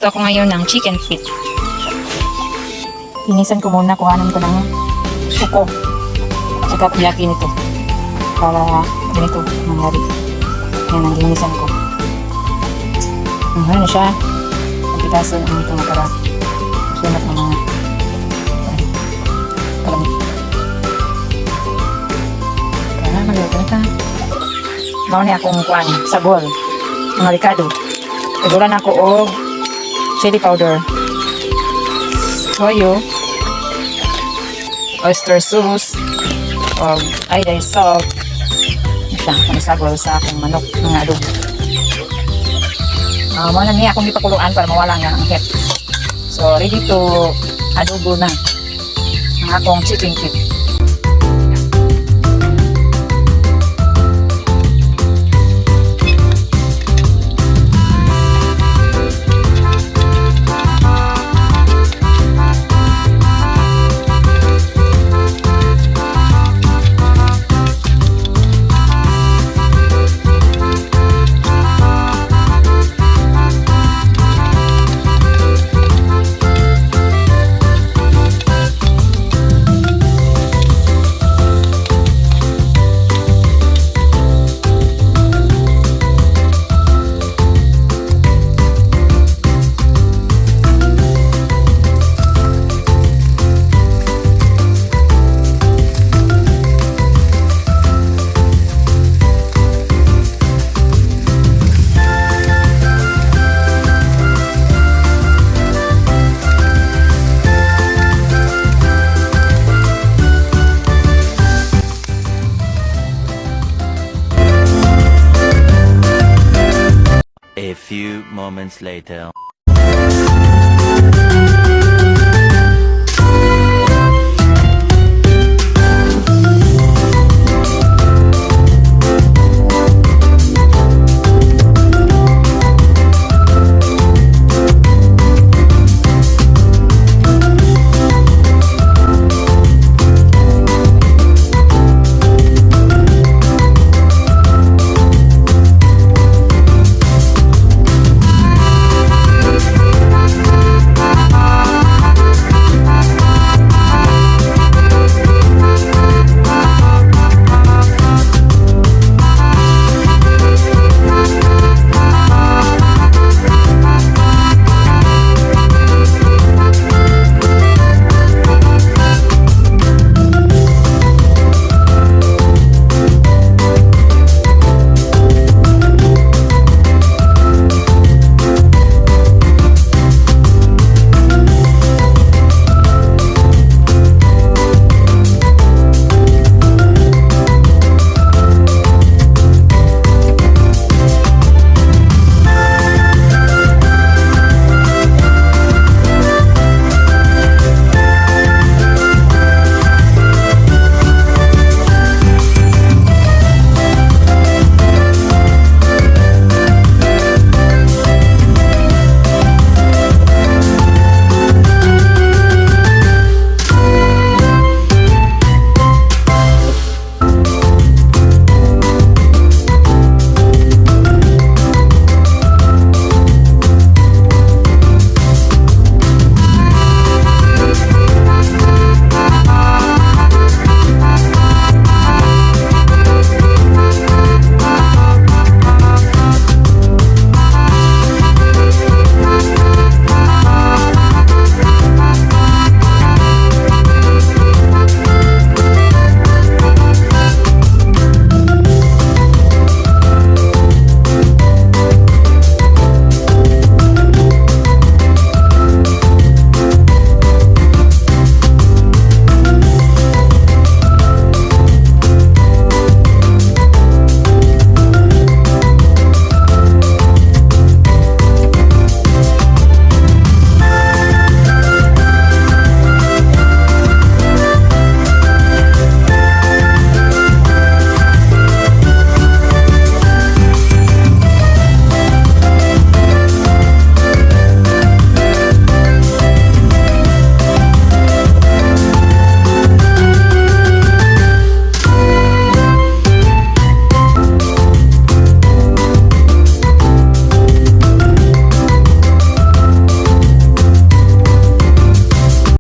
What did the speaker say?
Magluluto ako ngayon ng chicken feet. Inisan ko muna, kuhanan ko ng suko. Tsaka piyaki nito. Para ganito mangyari. Yan ang inisan ko. Ano siya? Ang pitaso ng ito makara. Sunat ng mga kalamit. Kaya magluto na ta. Mauna akong kuhan, sabol. Mga ricado. Igulan ako o chili powder. Toyo. Oyster sauce. O iodine salt. Ito, ang sabol sa aking manok ng adobo. Muna niya akong ipakuluan para mawala nga ang heat. So, ready to adobo na ang akong chicken feet. A few moments later.